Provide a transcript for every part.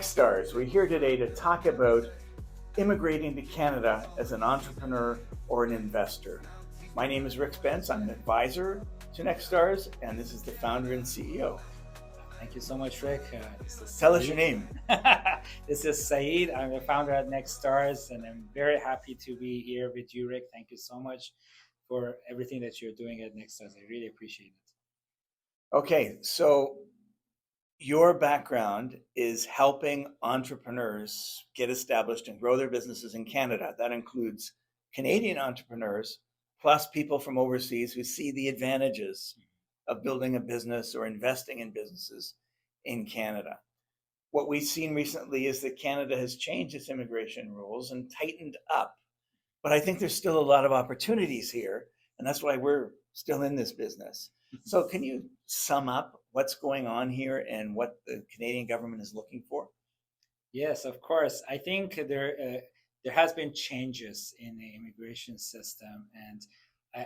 NextStars, we're here today to talk about immigrating to Canada as an entrepreneur or an investor. My name is Rick Spence. I'm an advisor to NextStars, and this is the founder and CEO. Thank you so much, Rick. Tell us your name. This is Saeed. I'm the founder at NextStars, and I'm very happy to be here with you, Rick. Thank you so much for everything that you're doing at NextStars. I really appreciate it. Okay, so your background is helping entrepreneurs get established and grow their businesses in Canada. That includes Canadian entrepreneurs, plus people from overseas who see the advantages of building a business or investing in businesses in Canada. What we've seen recently is that Canada has changed its immigration rules and tightened up. But I think there's still a lot of opportunities here, and that's why we're still in this business. So can you sum up what's going on here and what the Canadian government is looking for? Yes, of course. I think there has been changes in the immigration system, and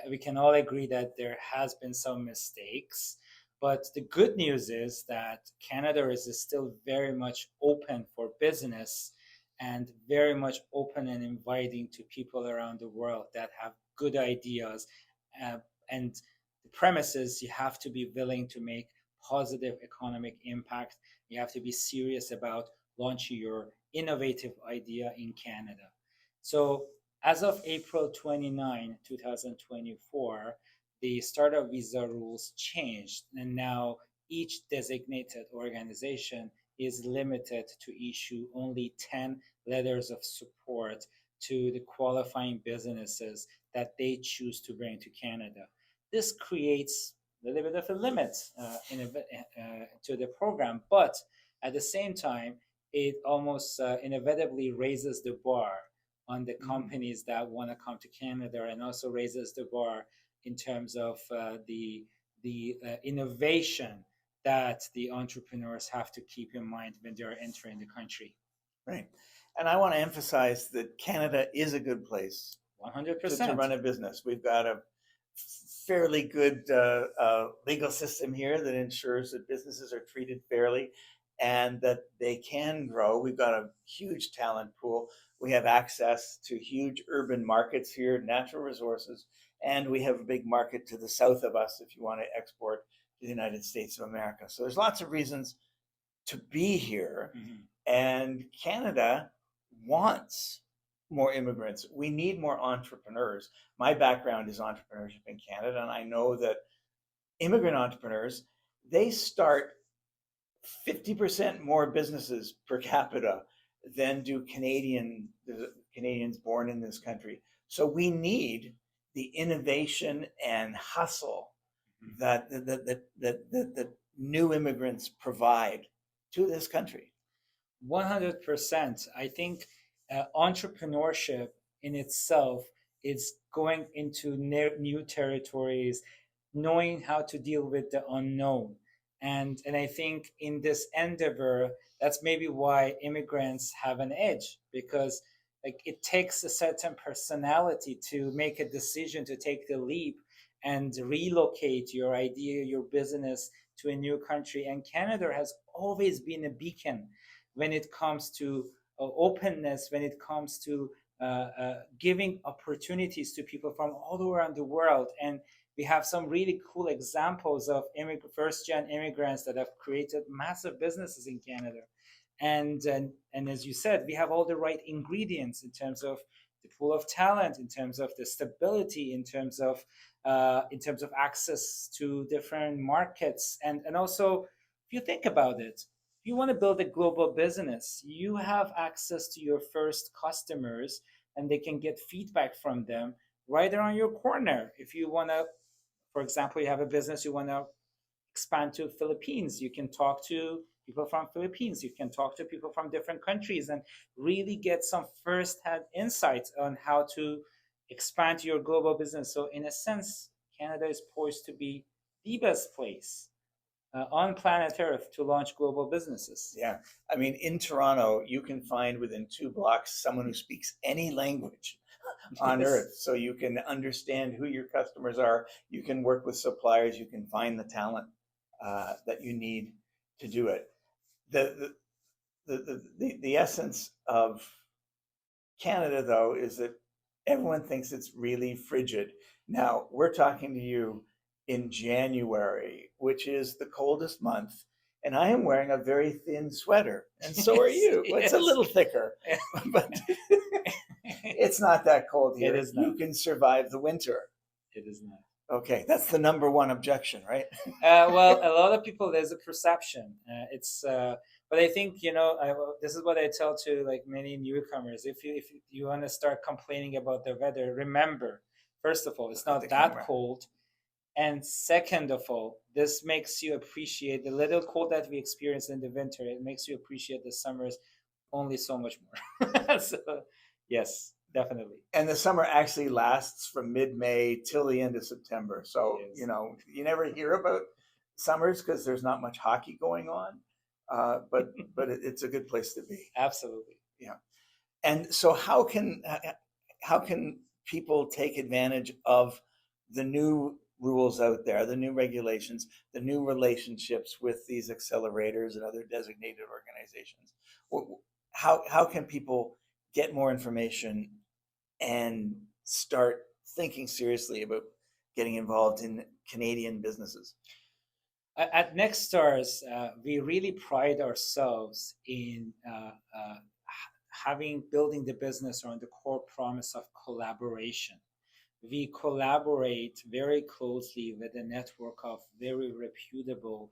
we can all agree that there has been some mistakes. But the good news is that Canada is still very much open for business and very much open and inviting to people around the world that have good ideas. And the premise is you have to be willing to make positive economic impact. You have to be serious about launching your innovative idea in Canada. So as of April 29, 2024, the startup visa rules changed, and now each designated organization is limited to issue only 10 letters of support to the qualifying businesses that they choose to bring to Canada. This creates a little bit of a limit to the program, but at the same time, it almost inevitably raises the bar on the companies that want to come to Canada, and also raises the bar in terms of the innovation that the entrepreneurs have to keep in mind when they're entering the country. Right. And I want to emphasize that Canada is a good place 100%. to run a business. We've got a fairly good legal system here that ensures that businesses are treated fairly and that they can grow. We've got a huge talent pool. We have access to huge urban markets here, natural resources, and we have a big market to the south of us if you want to export to the United States of America. So there's lots of reasons to be here. And Canada wants more immigrants. We need more entrepreneurs. My background is entrepreneurship in Canada, and I know that immigrant entrepreneurs, they start 50% more businesses per capita than do Canadians born in this country. So we need the innovation and hustle that new immigrants provide to this country. 100%. I think entrepreneurship in itself is going into new territories, knowing how to deal with the unknown. And I think in this endeavor, that's maybe why immigrants have an edge, because like it takes a certain personality to make a decision to take the leap and relocate your idea, your business to a new country. And Canada has always been a beacon when it comes to openness, when it comes to giving opportunities to people from all around the world. And we have some really cool examples of first-gen immigrants that have created massive businesses in Canada. And as you said, we have all the right ingredients in terms of the pool of talent, in terms of the stability, in terms of access to different markets, and also if you think about it, if you want to build a global business, you have access to your first customers, and they can get feedback from them right around your corner. If you want to, for example, you have a business, you want to expand to Philippines, you can talk to people from Philippines, you can talk to people from different countries and really get some first-hand insights on how to expand your global business. So in a sense, Canada is poised to be the best place on planet Earth to launch global businesses. Yeah. I mean, in Toronto, you can find within 2 blocks someone who speaks any language on Earth. So you can understand who your customers are. You can work with suppliers. You can find the talent that you need to do it. The the essence of Canada, though, is that everyone thinks it's really frigid. Now, we're talking to you in January, which is the coldest month, and I am wearing a very thin sweater, and so are Yes, you. Well, it's a yes. little thicker, but it's not that cold It here. is You not. can survive the winter. It is not. Okay, that's the number one objection, right? Well, a lot of people, there's a perception. But I think this is what I tell to like many newcomers. If you want to start complaining about the weather, remember, first of all, it's Look at the not that camera. cold, and second of all, this makes you appreciate the little cold that we experience in the winter. It makes you appreciate the summers only so much more. So, yes, definitely. And the summer actually lasts from mid-May till the end of September. So, Yes, you never hear about summers because there's not much hockey going on. But it's a good place to be. absolutely. Yeah. And so how can people take advantage of the new rules out there, the new regulations, the new relationships with these accelerators and other designated organizations? How can people get more information and start thinking seriously about getting involved in Canadian businesses? At NextStars, we really pride ourselves in having building the business around the core promise of collaboration. We collaborate very closely with a network of very reputable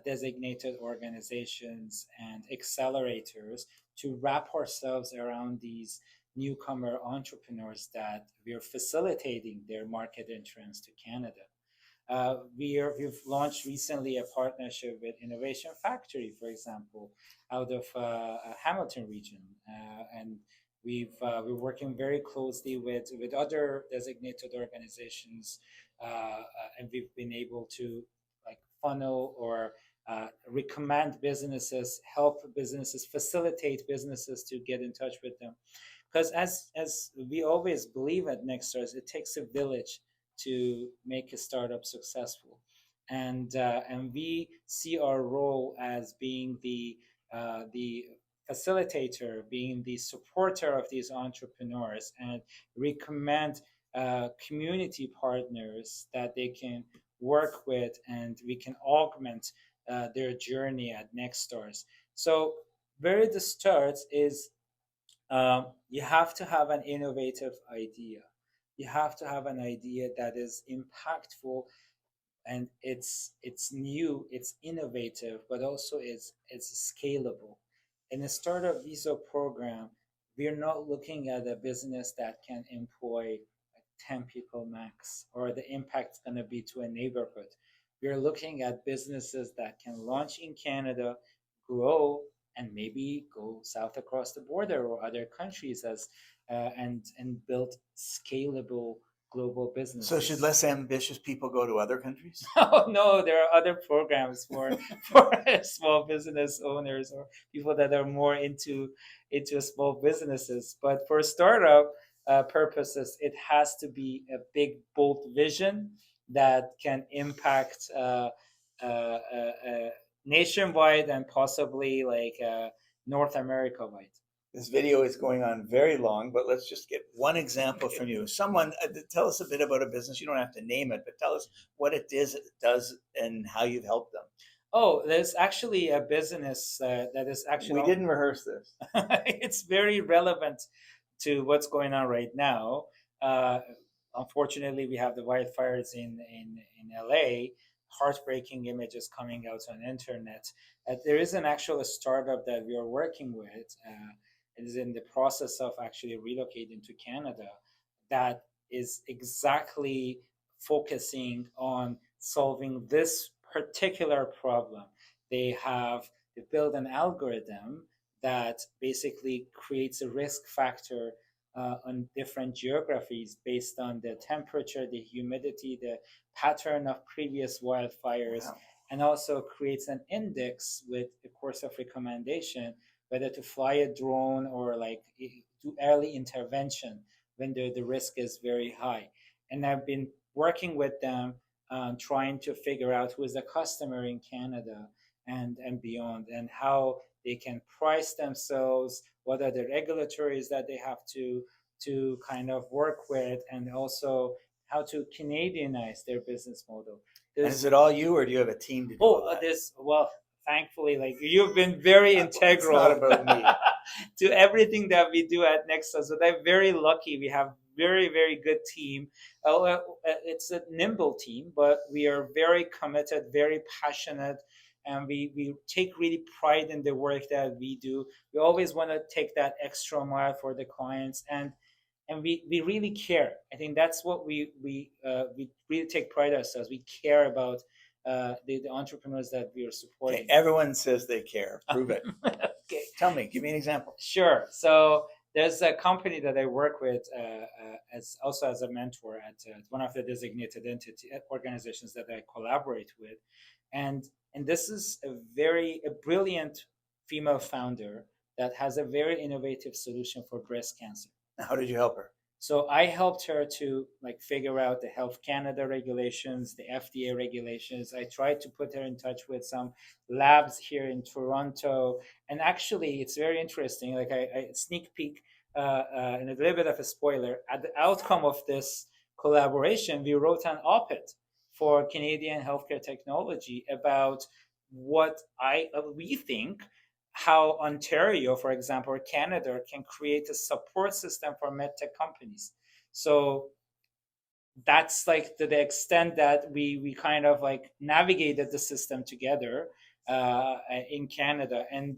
designated organizations and accelerators to wrap ourselves around these newcomer entrepreneurs that we are facilitating their market entrance to Canada. We've launched recently a partnership with Innovation Factory, for example, out of Hamilton region, and we're working very closely with other designated organizations, and we've been able to like funnel or recommend businesses, help businesses, facilitate businesses to get in touch with them. Because as we always believe at NextStars, it takes a village to make a startup successful, and we see our role as being the facilitator, being the supporter of these entrepreneurs, and recommend community partners that they can work with, and we can augment their journey at NextStars. So, where the start is you have to have an innovative idea. You have to have an idea that is impactful, and it's new, it's innovative, but also it's scalable. In a startup visa program, we are not looking at a business that can employ like 10 people max, or the impact's going to be to a neighborhood. We are looking at businesses that can launch in Canada, grow, and maybe go south across the border or other countries as and build scalable global So should businesses. less ambitious people go to other countries? Oh no, there are other programs for small business owners or people that are more into small businesses. But for startup purposes, it has to be a big, bold vision that can impact nationwide and possibly like North America wide. This video is going on very long, but let's just get one example from you. Someone, tell us a bit about a business. You don't have to name it, but tell us what it is, it does, and how you've helped them. Oh, there's actually a business that is We actually didn't rehearse this. it's very relevant to what's going on right now. Uh, Unfortunately, we have the wildfires in LA. Heartbreaking images coming out on internet. There is an actual startup that we are working with. It is in the process of actually relocating to Canada. That is exactly focusing on solving this particular problem. They build an algorithm that basically creates a risk factor on different geographies based on the temperature, the humidity, the pattern of previous wildfires, Wow. and also creates an index with a course of recommendation whether to fly a drone or like do early intervention when the risk is very high. And I've been working with them trying to figure out who is a customer in Canada and beyond, and how they can price themselves, what are the regulatories that they have to kind of work with, and also how to Canadianize their business model. And is it all you, or do you have a team to do all that? Well, thankfully, like you've been very integral. It's not about me. To everything that we do at NextStars. So I'm very lucky. We have very, very good team. It's a nimble team, but we are very committed, very passionate, and we take really pride in the work that we do. We always want to take that extra mile for the clients, and we really care. I think that's what we really take pride ourselves. We care about the entrepreneurs that we are supporting. Okay, everyone says they care. Prove it. Okay. Tell me. Give me an example. Sure. So there's a company that I work with as also as a mentor at one of the designated entity organizations that I collaborate with, and this is a brilliant female founder that has a very innovative solution for breast cancer. How did you help her? So I helped her to like figure out the Health Canada regulations, the FDA regulations. I tried to put her in touch with some labs here in Toronto, and actually, it's very interesting. Like I sneak peek and a little bit of a spoiler. At the outcome of this collaboration, we wrote an op-ed for Canadian healthcare technology about what we think how Ontario, for example, or Canada can create a support system for medtech companies. So that's like to the extent that we kind of like navigated the system together in Canada. And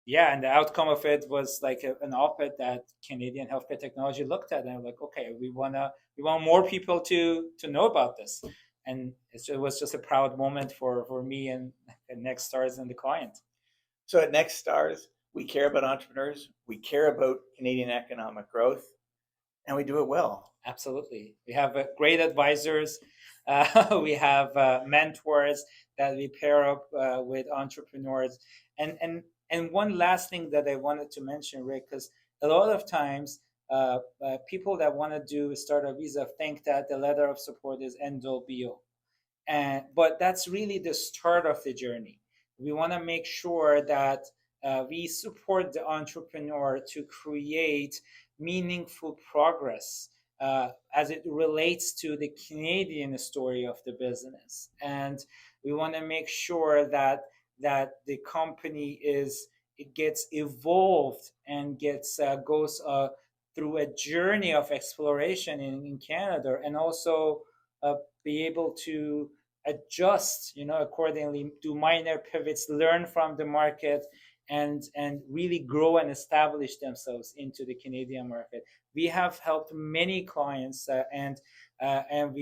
yeah, and the outcome of it was like an op-ed that Canadian healthcare technology looked at, and like, okay, we want more people to know about this. And it was just a proud moment for me and NextStars and the client. So at NextStars, we care about entrepreneurs, we care about Canadian economic growth, and we do it well. Absolutely. We have great advisors. We have mentors that we pair up with entrepreneurs. And one last thing that I wanted to mention, Rick, because a lot of times people that want to do a startup visa think that the letter of support is end all be all. But that's really the start of the journey. We want to make sure that we support the entrepreneur to create meaningful progress as it relates to the Canadian story of the business. And we want to make sure that the company gets evolved and goes through a journey of exploration in Canada, and also be able to adjust, accordingly, do minor pivots, learn from the market, and really grow and establish themselves into the Canadian market. We have helped many clients, and I'm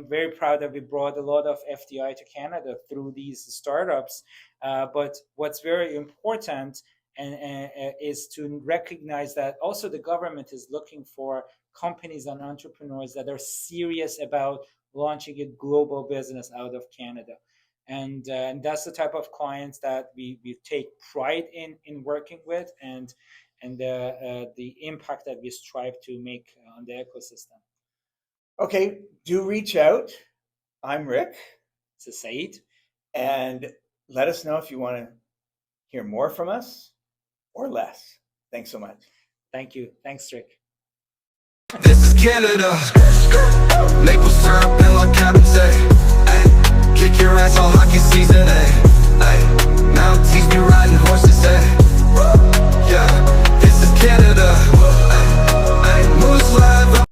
very proud that we brought a lot of FDI to Canada through these startups. But what's very important is to recognize that also the government is looking for companies and entrepreneurs that are serious about launching a global business out of Canada. And that's the type of clients that we take pride in working with, and the impact that we strive to make on the ecosystem. Okay, do reach out. I'm Rick. This is Saeed. And let us know if you want to hear more from us or less. Thanks so much. Thank you. Thanks, Rick. This is Canada. Maple syrup and like Captain Say. Kick your ass all hockey season,